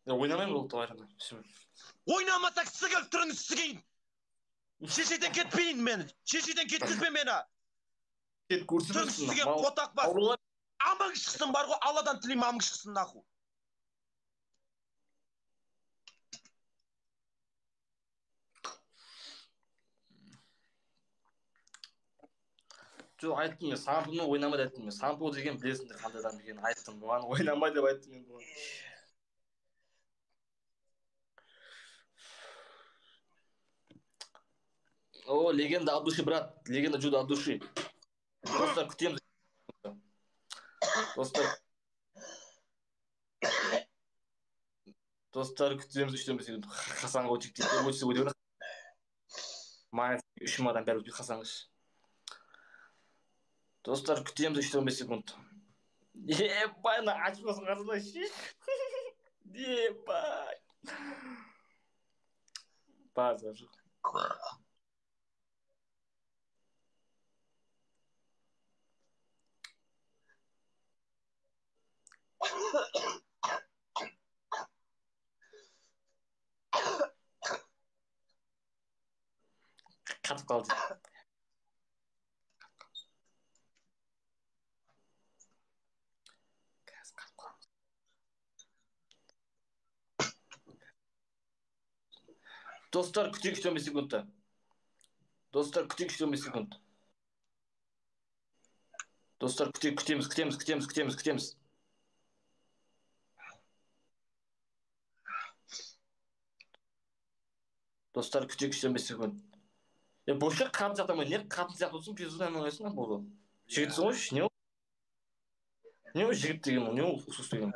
Ойнамаймын ол товарымды. Ойнамасақ сығып тұрыңыз сігейін. Шешеден кетпейін мен. Шешеден кеткізбе мені. Кет көрсін. Сізге қотақ бас. Амың шықсын бар ғой, Алладан тілеймін амың шықсын наху. Жоқ, айттым мен, сампуны ойнама деп айттым мен. Сампу деген білесіңдер қандай адам екенін айттым. Бұған ойнама деп айттым мен бұған. О, легенда от души, брат. Легенда judo от души. Достар, күтеміз. Достар, күтеміз 3-5 секунд. Хасанға өтейік дейді. Өтсе өтеуіне. Майын 3 мыңадан бәрі өтпей Хасанғыш. Достар, күтеміз 3-5 секунд. Ебай, на açmasın ağzına şiş. Ебай. Bazı. Қатып қалды. Dostlar, kütük 3-15 sekundda. Dostlar, kütük 3-15 sekund. Dostlar, kütemiz. Dostlar, kütük 3-15 sekund. Boşa қатын жатамын, не қатын сияқты болсын, пизудан ойнайсың ба болды. Жігітсің ғой, не ол? Не ол жігіт деген ол, не ол ұсыс деген?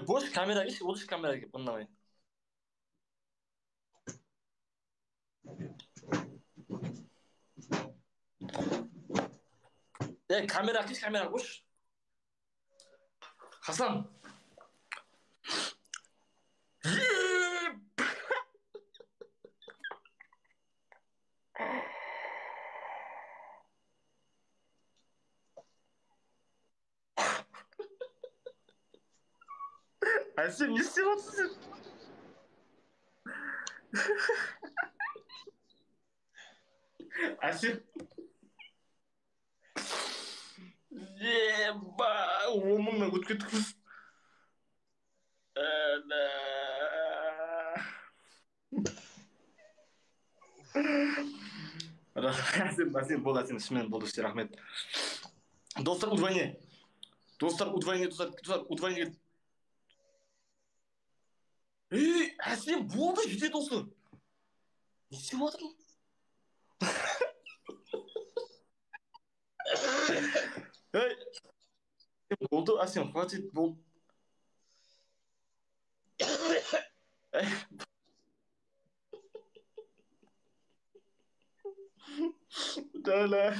Boş kamera iş, oluş kamera gibi bununla. Kamera iş, kamera boş. Hasan. Sen ne istiyorsun? Asil. Eba, omumla ötkütük kız. Asil болды, Asil, шынымен болды, сізге рахмет. Достар, удвойне. Достар, удвойне. Әсем болды, жете достар. Не істеп отырмын? Болды, Әсем, хватит, болды. Да.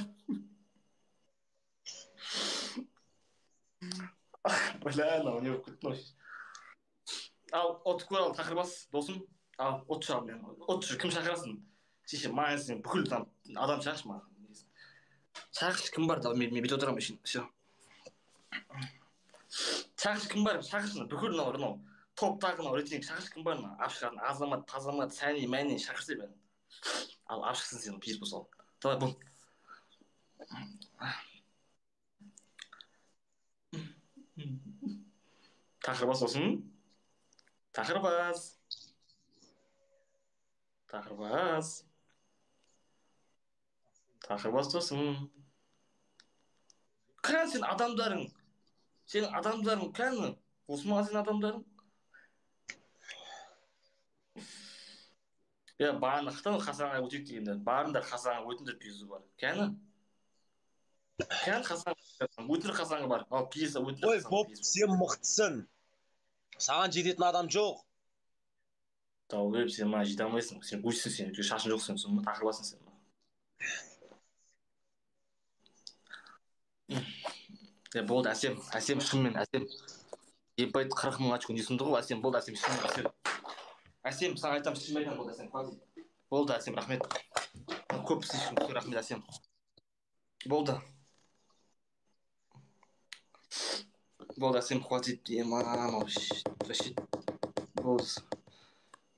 Бля, у него носит. Ал, от көрал тақырбас, досым. Ал, от шығар мен. От жүр, кім шақырасың? Шеше, маған сен бүкіл адам шақыршы маған. Шақыршы, кім бар? Мен бүйте отырам үшін. Шақыршы, кім бар? Шақыршы, бүкіл мынау топтағы рейтинг шақыршы, кім бар? Ашықатын Азамат, Тазамат, Сәни, Мәни шақыршы бен. Ал, ашықсың сен, пиз болсал. Давай, бұл. Тақырбас olsun. Тақырбас болсын. Кән сен адамдарың. Сенің адамдарың кәні? Осы ма сен адамдарың? Бағаны қытан Хасанға өтейік дегенде. Барында Хасанға өтіндір пизу бар. Кәні? Кән Хасанға өтіндір Хасанға бар. Ал пиза өтіндір Хасанға. Ой, Боп, сен мықтысың. Саған жететін адам жоқ. Тауып, сен ма жете алмайсың. Сен өшсің сен, шашын жоқсың, сен тақырбасың сен. Болды, Әсем, шынымен, Әсем. Ебай 40 мың очко несімді ғой, Әсем, болды, Әсем, шынымен, Әсем, саған айтам, шынымен айтам, болды, Әсем, болды, Әсем, рахмет. Көп сіз үшін, рахмет, Әсем. Болды. болды, сен хватит, мама, вообще, болды.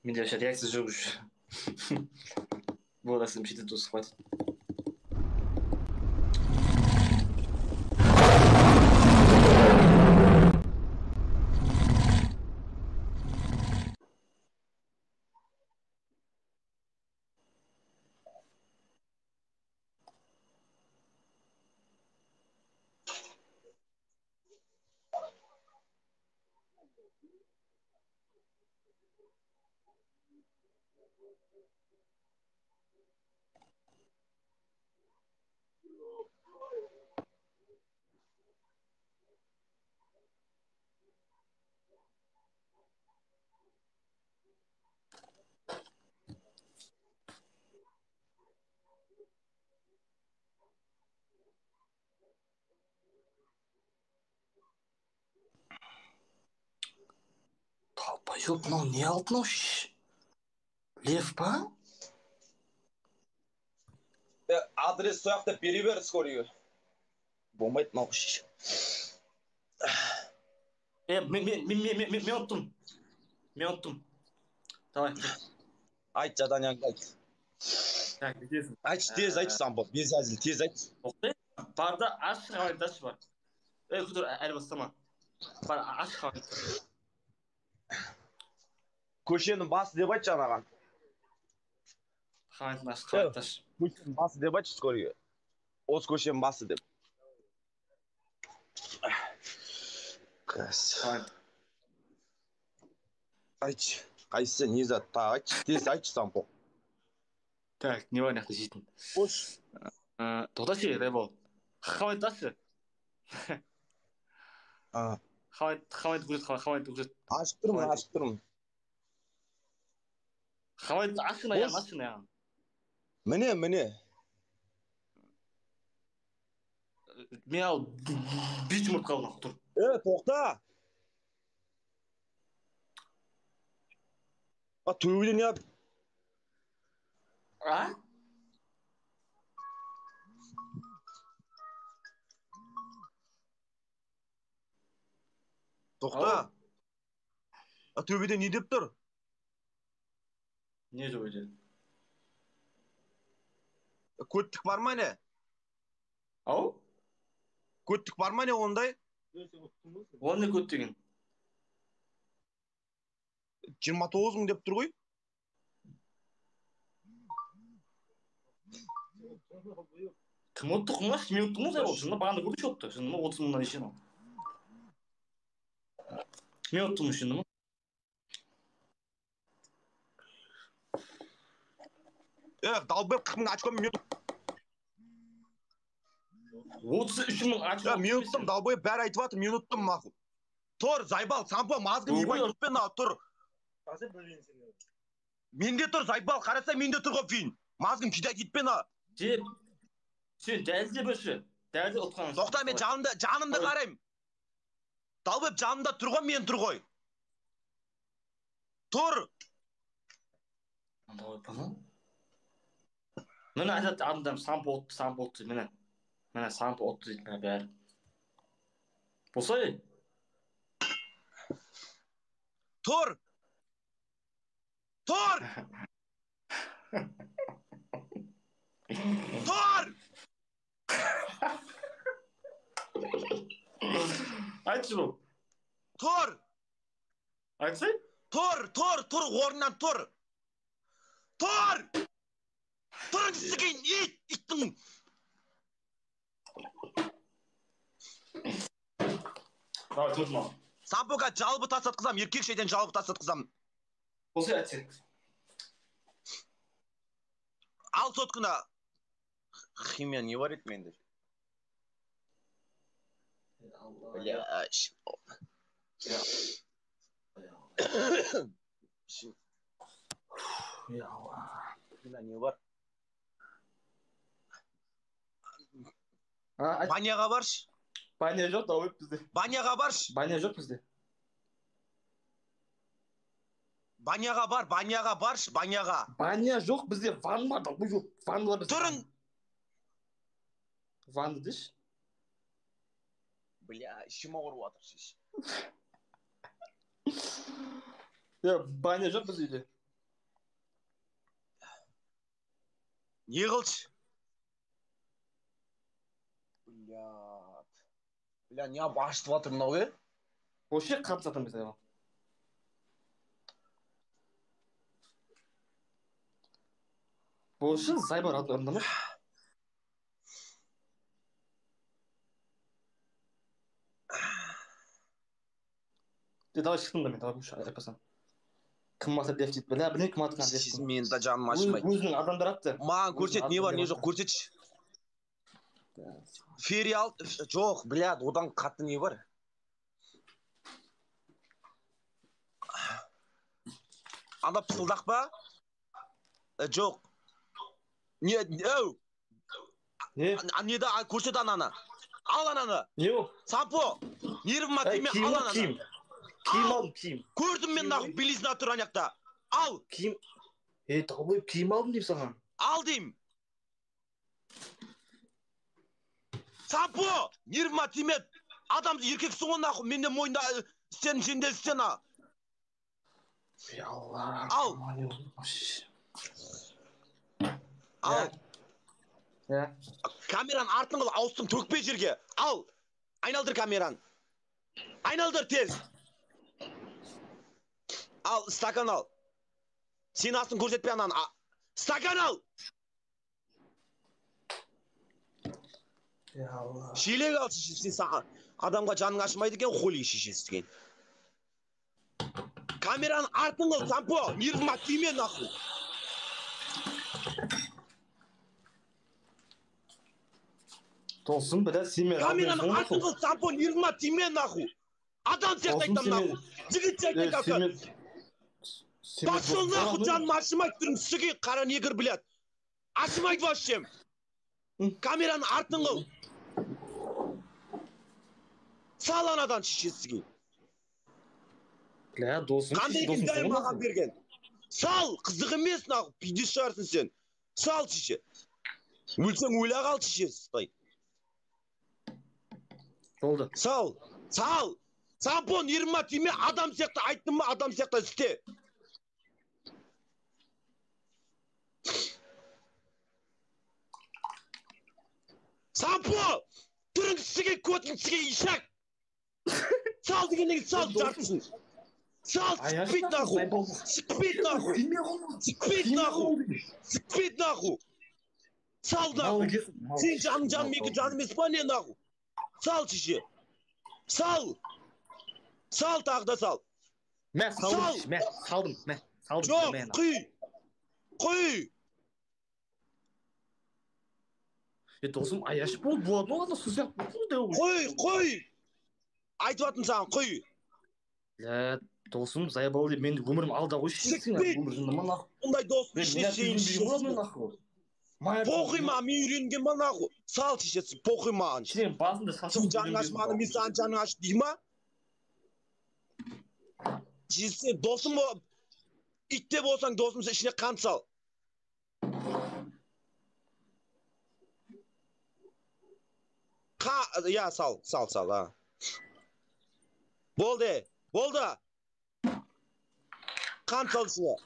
Менде вообще реакция жоқ уже. болды, сен жеті дос, хватит. Долбоёб, мынау не алды мынау шеш? Лев па? Адрес сол жақта бере бер скорыйға. Болмайды мынау шеш. Мен ұттым. Давай. Айт, заданияңды айт. Так, бітесің. Айт, тез айт, Сампо. Без әзіл, тез айт. Оқтай? Барда аш қағайдашы бар. Күтір, әлі бастама. Бар, аш қағайдашы. Көшенің басы деп айт жаңаған. Қағайдың аш қағайдашы. Көшенің басы деп айт скорыйға. Осы көшенің басы деп. Қағайд. Айт, қайсы не зат? Айт, тез айт, Сампо. Так, не бар нақты жейтін. Қош. Тоқта ше, Райбол. Қағайдашы. Қағайды көрсет. Ашып тұрмын. Қағайды ашын аяғын. Міне. Мен ал бич ұмырт қалдың, тұр. Тоқта. Төбеден не ап? Тоқта. Төбеден не деп тұр? Не төбеден? Көттік бар ма не? Ау? Көттік бар ма не ондай? Ол не көт деген? 29 мың деп тұр ғой? Кім өтті құмаш? Мен өттім ғой ол. Шында бағанда көрді шотты. Шында 30 мыңнан ешен ал. Мен өттім үшінді ма? Далбеп 40 мың очком мен өттім. 33 мың очком. Мен өттім, далбеп бәрі айтып атыр, мен өттім мақыл. Тұр, Зайбал, Сампо, мазғын ебай өтпен ау, тұр. Менде тұр, Зайбал, қараса менде тұр ғой фин. Мазғын кидай кетпен ау. Сен дәлде бөші. Дәлде ұтқанын. Тоқта, мен жанымды қарайым. Далбеп жанымда тұр ғой, мен тұр ғой. Тұр. Мені айтады адамдар Сампо отты, мені Сампо отты дейді мені бәрі. Болсай? Тұр! Тұр! Тұр! Айтшы бұл. Тұр! Айтсай? Тұр, орнынан тұр! Тұр! Тұрын сіген, иттің! Давай, тұрдым ал. Сампоға жалбы тасатқызам, еркек шейден жалбы тасатқызам. Болсай айтсай. Ал соткына. Химия не бар еді менде? Не бар? Баняға барш? Баня жоқ да өп бізде. Баняға барш? Баня жоқ бізде. Баняға барш, баняға. Баня жоқ бізде, ван бар да, бұл жоқ. Ван бар бізде. Тұрын. Ванды деш? Бля, ішім ауырып жатыр шеш. Баня жоқ біз үйде. Не қылшы? Бля, не ашытып жатыр мынау, Вообще қатып жатырмыз саған. Вообще зайбар орындамас. Давай шықтым да мен, давай айтпасам. Кім атыр деп дейді, біле кім атырған деп дейді. Менің да жаным ашымайды. Өзінің адамдар атты. Маған көрсет, не бар, не жоқ, көрсетші. Фериал, жоқ, блядь, одан қатты не бар? Анда пысылдақ па? Жоқ. Не, өу. Неда, көрсет ананы. Ал ананы. Не ол? Сампо. Нервыма тиме, ал ананы. Киім алдым, киім. Көрдім мен нағып, белизна тұр анақта. Ал. Киім. Талбой, киім алдым дейм саған. Ал дейм. Сампо. Нервыма тиме. Адамды еркексің ғой нақып, менде мойында істен, сенде істен а. Алла. Ал. Ал. Камераны артын қыл, ауыстың төкпе жерге. Ал. Айналдыр камераны. Айналдыр тез. Ал, стакан ал. Сен астын көрсетпе ананы. Стакан ал. Шелек ал шешесі. Сен адамға жаның ашымайды екен, холи шешесі деген. Камераны артын қыл, Сампо. Нервыма тиме нахуй. Толсын, біле, семен. Камераны артын қыл, Сампо. Нервыма тиме нахуй. Адам сияқты айтам нахуй. Жігіт сияқты айтам. Пошел нахуй, жаным ашымайды тұрым. Сүге қара негір, блядь. Ашымайды вообще. Камераны артын қыл. Сал анадан шешесіге. Бля, досым. Қандай екен дайым маған берген. Сал, қызық емес нахуй. Пиздес шығарсың сен. Сал шеше. Өлсең өле қал шешесі. Болды. Сал. Сал. Сампо, нервыма тиме, адам сияқты айттым ма, адам сияқты істе. Сампо! Түрің сіге, көтің сіге, ишак! Сал дегеннен сал жартысын. Сал, сікпейт нахуй. Сікпейт нахуй. Сікпейт нахуй. Сікпейт нахуй. Сал нахуй. Сен жаным мекі жаным емес па не нахуй. Сал шеше. Сал. Сал тағы да сал. Мә, салдым. Жоқ, құй. Құй. Досым, аяшы болды, болады, сұсияқ болды. Құй. Айтып атын саған, құй. Досым, зайбал деп, мен өмірім алда ғой шешесің. Ондай досым ішіне шейін шешесің. Похуй ма, мен үйренген ма нахуй. Сал шешесің, похуй маған. Сен басында сен жаның ашмады, мен саған жаның ашы дей ма? Шешесің, досым итте болсаң, досымсы ішіне қан сал. Я, сал, а. Болды. Қан сал ішіне.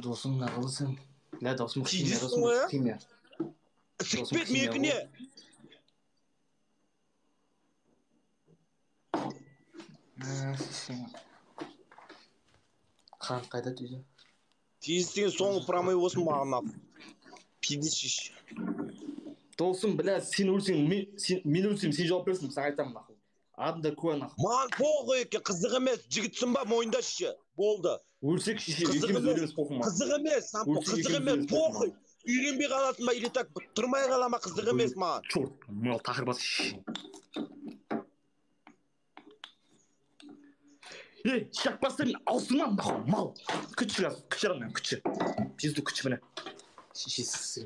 Досым, нағылысың. Ля, досым, химия. Сікпет мекіне. Қан қайда түйді? Тезістеген соңғы промой болсын мағына. Пидес шеш. Досым, бля, сен өлсең, мен өлсем, сен жауап берсің, саған айтамын нахуй. Адында куә нахуй. Маған похуй екен, қызық емес, жігітсің ба мойында шеше. Болды. Өлсек шеше, екеміз өлеміз похуй ма? Қызық емес, Сампо, қызық емес, похуй. Үйренбей қаласың ба, или так тұрмай қалама, қызық емес маған. Чорт, мынау тақырбас шеше. Шақпастарын алсыңман, нахуй, мал. Күтші арам, күтші. Пизду күтші міне. Шешесіз.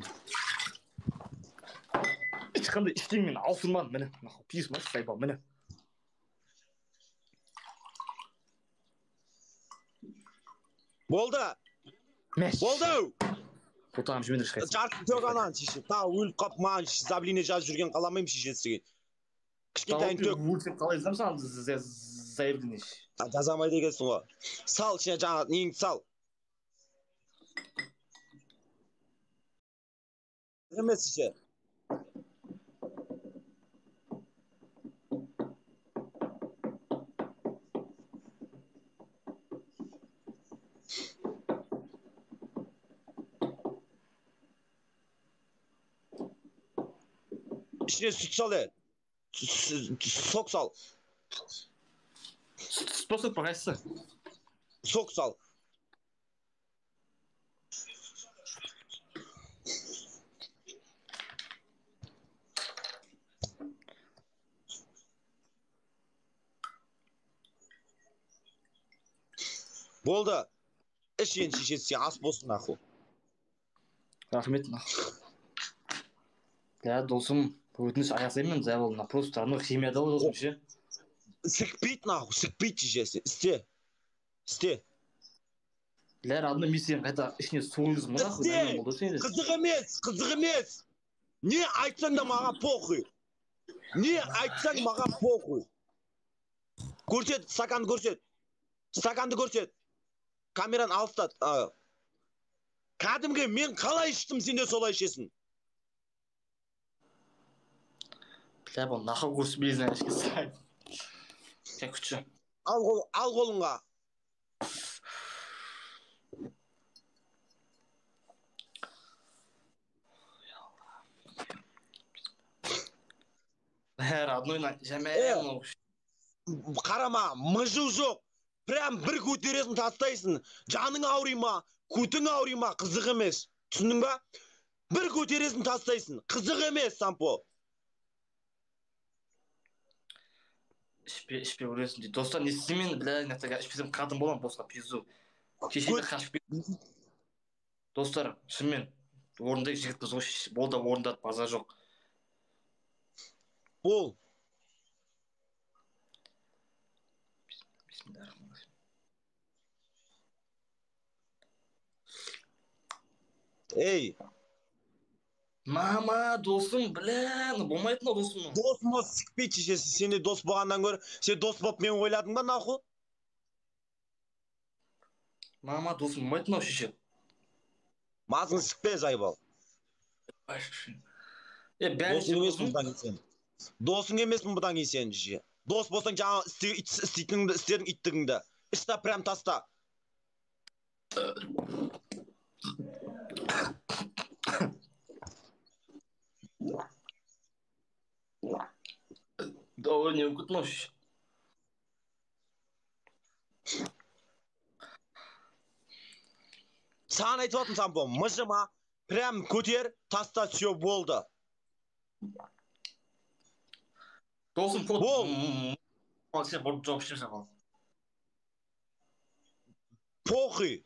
Ешқандай іштеңмен алсыңман, міне. Нахуй, пиз ма, сайбал, міне. Болды. Мәш. Болды. Потам жібендір шқайсың. Жарты төк анан шеше. Та өліп қап маған заблине жазып жүрген қаламайым шешесі. Кішкентайын төк. Өлсеп қалай жазам саған заявление. Жазамайды екенсің ғой. Сал ішіне жаңа неңді сал. Емес шеше. İçine süt sal ya. Sok sal. Способ қайсысы? Sok sal. Болды. İş ен шешесі ас болсын нахуй. Рахмет нахуй. Я досым өтініш аясаймын завалына. Просто ана химияда досым ше. Сікпейт нахуй, сікпейт шешесі. Істе. Істе. Ләр адны миссияң қайта ішіне суыңыз мұна Істе. Қызық емес. Не айтсаң да маған похуй. Не айтсаң маған похуй. Көрсет, стаканды көрсет. Стаканды көрсет. Камераны алыстат. Кәдімгі мен қалай іштім, сен де солай ішесің. Бля, бұл нахуй көрсіп безіне ішке сайын. Кәй күтші. Ал қолыңға. Бәр аднойна жәмәйін. Қарама, мұжу жоқ. Прям бір көтересің тастайсың. Жаның ауырай ма, көтің ауырай ма, қызық емес. Түсіндің ба? Бір көтересің тастайсың. Қызық емес, Сампо. ішпе өресің дейді. Достар, не істеймен, бля, ішпесем қатын болам, босқа пизу. Кешеде қашып кетті. Достар, шынымен, орындай жігітпіз ғой, болды орындады, база жоқ. Бол. Ей. Мама, досым, бля, болмайтын о досым. Досым осы сікпейт шешесі. Сен де дос болғаннан гөр, сен дос болып мен ойладың ба, наху? Мама, досым, болмайтын о шеше. Мазың сікпе, жайбал. Досың емеспін бұдан кейін сен, шеше. Дос болсаң жаңа істедің иттігіңді. Ішта прям таста. Довольно укутнусь. Саған айтып отын Сампо, мыжыма, прям көтер, таста все болды. Досым, фото. Бол. Сен бұрып жауып ішем саған. Похуй.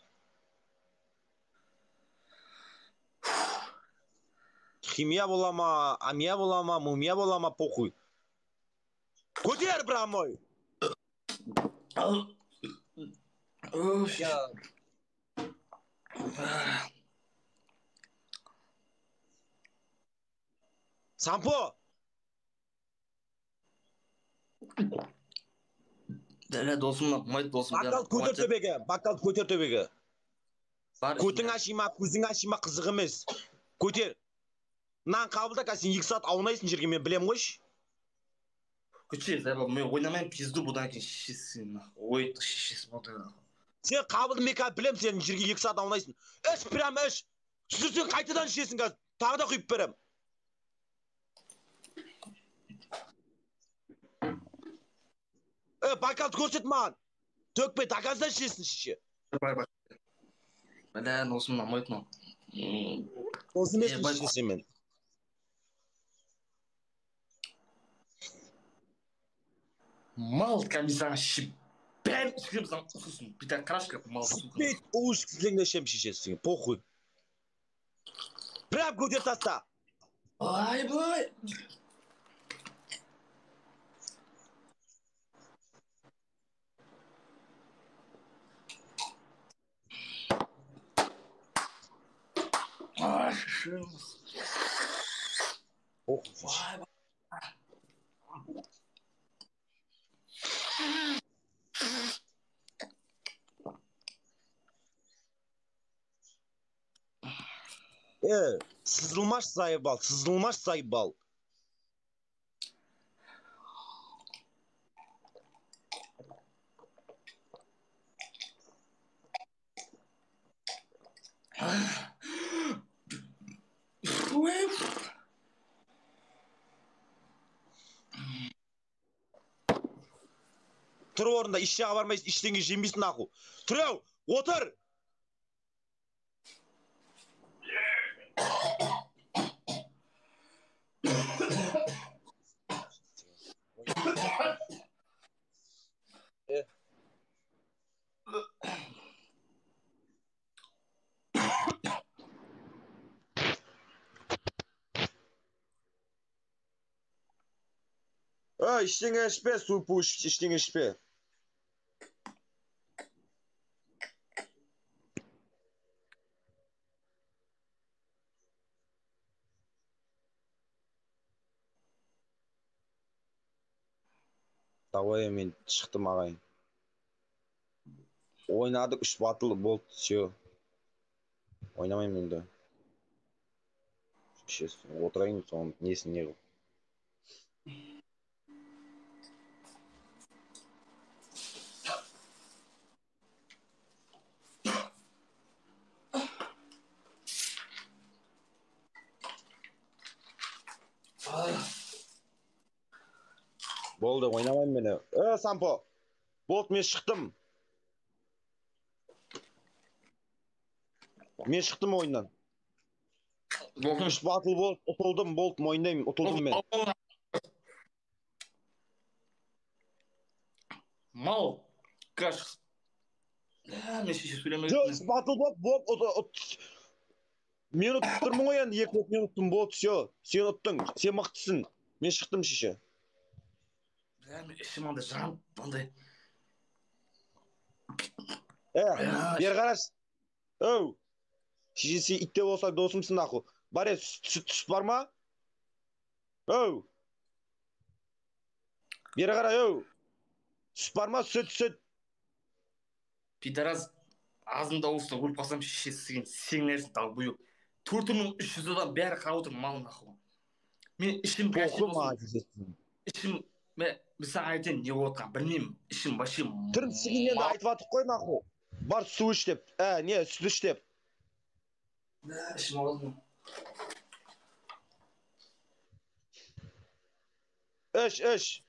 Химия бола ма, амия бола ма, мумия бола ма, похуй. Көтер, брам мой. Сампо. Дәлі досымна, мұмайды досым. Бақал көтер төбеге. Көтің ашима, көзің ашима қызық емес. Көтер. Нан қабылда, сен 2 саат аунайсың жерге, мен білем қойш. Күтше, зәбі, мен ойнамайын пизду бұдан кейін шешесін. Ойды шешесі болды. Сен қабылды мен білем, сен жерге 2 саат аунайсың. Үш, прям үш. Сүрсен қайтадан шешесің қазір. Тағы да құйып берем. Бақалды көрсет маған. Төкпе, доказдан шешесің шеше. Бәлән, осымын амайтын. Осы месін шешесе мен. Мал комиссар шип. Бән ішкізем ұсысын. Біта крашка мал сұсын. Бейт, оғыш кізлеңді шем шешесің. Похуй. Прям көтер таста. Ай, бай. Sızılmaz Saybal, sızılmaz Saybal. Tur orunda işe varmayız, işten jembisin aku. Tur, otur. İşten geçpe, su puş, işten geçpe. Davay men çıktım ağayın. Oynadık 3 battle bolt şey. Oynamayayım енді. Отырайын соның несін не қыл. Болды, ойнамайым мені. Сампо. Болт, мен шықтым. Мен шықтым ойыннан. Үш батыл болт, ұтылдым, болт, мойындаймын, ұтылдым мен. Мал. Каш. Мен шеше сөйлемей Жоқ, үш батыл болт, мен ұттырмын ғой енді, 2 мен ұттым, болт, все. Сен ұттың, сен мықтысың. Мен шықтым шеше. Мен ішім андай жанып, андай. Бер қараш. Оу. Шеше, сен итте болсақ досымсың ақыл. Бар сүт бар ма? Оу. Бері қарай, оу. Сүт бар ма? Сүт. Пидорас азында осыны өліп қалсам шешесі сен нәрсін тал бұйық. 4300 адам бәрі қарап отыр малын ақыл. Мен ішім ішім мен саған айтайын не болып отқан білмеймін. Ішім вообще түрін сігінен де айтып атып қой наху. Бар су іш деп. Не, сүт іш деп. Ішім алдым. Іш.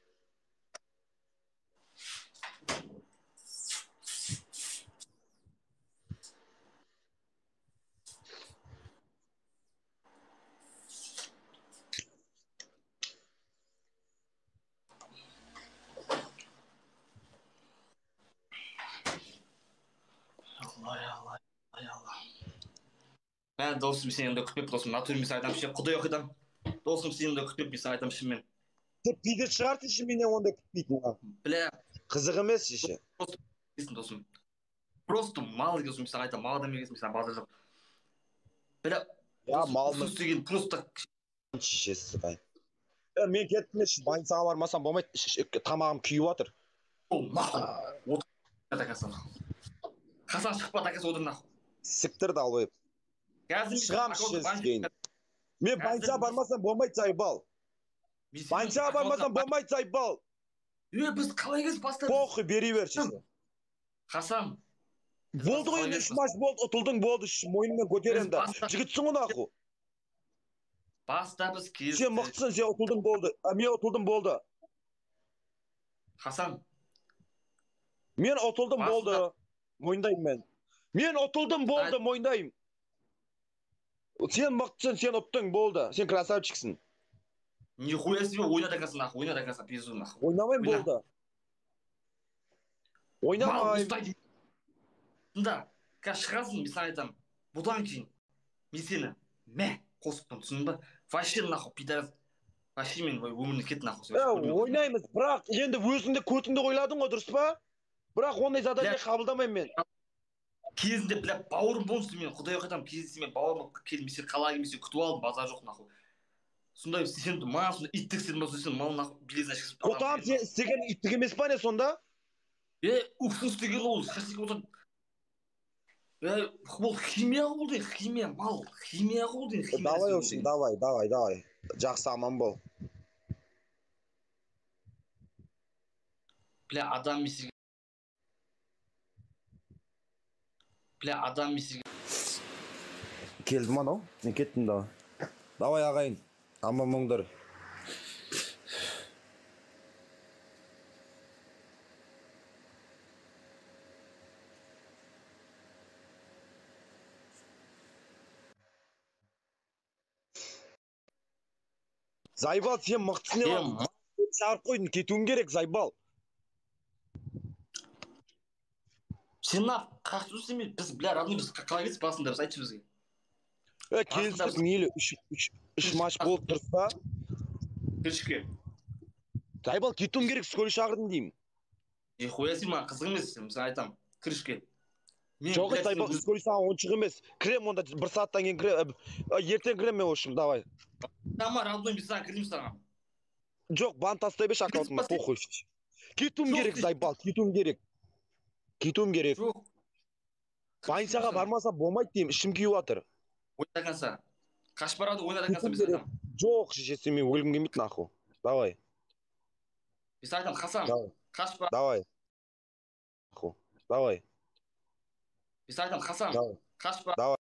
Allah. Ben dostum senin de kütmep dostum. Natürüm bir айтам ше. Құдай оқидан. Достым сені де күтпеп мен айтам шынымен. Тек пиді шығарты шыменен онда күтпейтін. Бля. Қызық емес шеше. Достым. Просто мал досым мен айтам, мал адам емес, мен базар жоқ. Бля. Я малны деген просто шешесі қай. Мен кеттім еш больницаға бармасам болмайды. Тамағым күйіп жатыр. Нахуй. Хасан шығып атакасы отыр нахуй. Сіктірді алып. Шығам шешесі. Мен больницаға бармасам болмайды Сайбал. Больницаға бармасам болмайды Сайбал. Біз қалай кез бастаймыз? Похуй, бери бер шеше. Хасан. Болды ғой енді 3 матч болды, ұтылдың болды, мойныңмен көтеремін да. Жігітсің ғой нахуй. Баста біз кез. Сен мықтысың, сен ұтылдың болды. Мен ұтылдым болды. Хасан. Мен ұтылдым болды. Мойындаймын мен. Мен ұтылдым болды, мойындаймын. Сен мықтысың, сен ұттың болды. Сен красавчиксің. Нихуя себе ойна такасы нахуй, ойна такасы пизду нахуй. Ойнамайым болды. Ойнамайым. Да, қазір шығасың, мен саған айтамын. Бұдан кейін мен сені қосыптың, түсіндің ба? Вообще нахуй пидорас. Вообще мен өміріне кет нахуй. Ойнаймыз, бірақ енді өзіңде көтіңді ойладың ғой, дұрыс па? Бірақ ондай задание қабылдамаймын мен. кезінде бля бауырым болсын мен құдай айтамын кезінде мен бауырым болып келдім мен сені қалай келмесе күтіп алдым базар жоқ нахуй сондай сен маған сондай иттік істедің ба сен мал нахуй белезіне шығып Отам сен істеген иттік емес па не сонда? уксус деген ол шашлик отыр ол химия ғой дейін химия мал химия ғой дейін Давай olsun давай. Жақсы аман бол. бля адам меселге Келдім анау, мен кеттім давай. Давай ағайын, аман болыңдар. Зайбал, сен мықтысың не? Шағырып қойдың, кетуің керек, Зайбал. Сен қақты жүрсің мен біз бля родной біз қалай кетсік басында біз айтшы бізге Келістік мейлі үш матч болып тұрса. Кірішке Зайбал, кетуім керек, сколы шағырдың деймін. Нихуя сен маған қызық емес сен айтамын кірішке жоқ Зайбал, сколы саған оншық емес. Кірем онда бір сағаттан кейін кірем. Ертең кірем мен общем, давай. Тамар родной біз саған кірдім саған жоқ, бан тастай беш аккаунтыма, похуй. Кетуім керек, Зайбал, кетуім керек. Жоқ. Больницаға бармаса болмайды деймін, ішім күйіп жатыр. Ойнағанса. Қашып барады ойнағанса біз айтамын. Жоқ, шешесі мен өлгім келмейді нахуй. Давай. Біз айтамын, Хасан. Қашып бар. Давай. Давай. Biz айтамын, Хасан. Қашып бар.